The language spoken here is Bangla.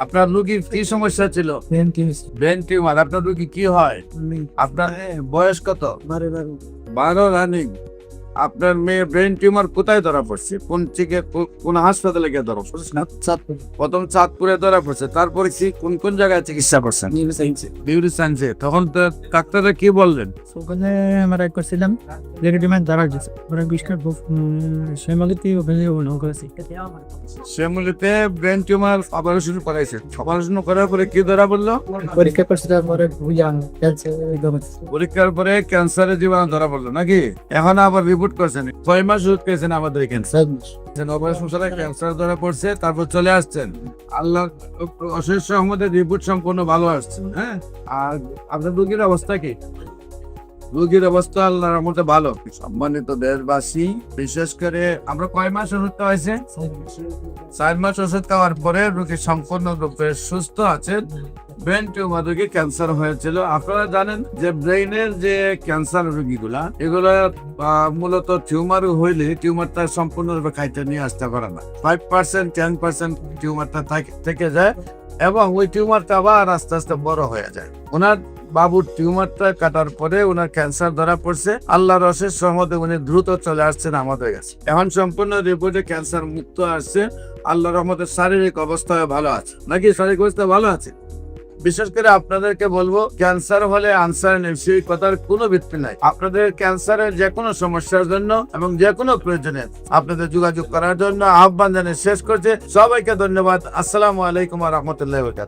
আপনার রোগীর কি সমস্যা ছিল? Brain tumour. আপনার রোগী কি হয়? আপনার বয়স কত? 12 রানিং। আপনার মেয়ে ব্রেন টিউমার কোথায় ধরা পড়ছে? কোন হাসপাতালে গিয়ে ধরা পড়ছে? প্রথম চাঁদপুরে ধরা পড়ছে, তারপরে কি কোন জায়গায় চিকিৎসা করছেন? বিউটি সায়েন্সে। তখন তো ডাক্তাররা কি বললেন? ওখানে আমরা করছিলাম রেডিমেড দাঁড়া গেছে ওরা বিষ্কার শ্যামলিতে ওখানে করেছি শ্যামলীতে ব্রেন টিউমার অপারেশন করাইছে। অপারেশন করার পরে কি ধরা পড়লো? পরীক্ষা করছে তারপরে বুঝান পরীক্ষার পরে ক্যান্সারের জীবাণু ধরা পড়লো নাকি? এখন আবার রিপোর্ট করছেন, 6 মাস ওষুধ খেয়েছেন আমাদের ক্যান্সার অপারেশন ছাড়া ক্যান্সার ধরা পড়ছে, তারপর চলে আসছেন। আল্লাহ অশেষ রহমতে রিপোর্ট সম্পূর্ণ ভালো আসছে। হ্যাঁ, আর আপনার রোগীর অবস্থা কি? রোগীর অবস্থা আল্লাহর রহমতে ভালো। সম্মানিত দেশবাসী, বিশেষ করে আমরা কয় মাস ওষুধ খাওয়াইছে? 4 মাস ওষুধ খাওয়ার পরে রোগী সম্পূর্ণ রূপে সুস্থ আছে। ব্রেন টিউমার রোগী ক্যান্সার হয়েছিল। আপনারা জানেন যে ব্রেইনের যে ক্যান্সার রোগীগুলা, এগুলো মূলত টিউমার হইলে টিউমারটা সম্পূর্ণরূপে খাইতে নিয়ে আসতে পারে না। 5% 10% টিউমারটা থেকে যায় এবং ওই টিউমারটা আবার আস্তে আস্তে বড় হয়ে যায়। ওনার বাবুর টিউমারটা কাটার পরে ওনার ক্যান্সার ধরা পড়ছে। আল্লাহর অশেষ রহমতে উনি দ্রুত চলে আসছেন আমাদের কাছে। এখন সম্পূর্ণ রিপোর্টে ক্যান্সার মুক্ত আসছে। আল্লাহর রহমতে শারীরিক অবস্থা ভালো আছে নাকি? শারীরিক অবস্থা ভালো আছে। বিশেষ করে আপনাদেরকে বলবো, ক্যান্সার হলে আনসার নেই, সেই কথার কোনো ভিত্তি নাই। আপনাদের ক্যান্সারের যে কোনো সমস্যার জন্য এবং যে কোনো প্রয়োজনে আপনাদের যোগাযোগ করার জন্য আহ্বান জানিয়ে শেষ করছে। সবাইকে ধন্যবাদ। আসসালামু আলাইকুম ওয়া রাহমাতুল্লাহি ওয়া বারাকাতুহু।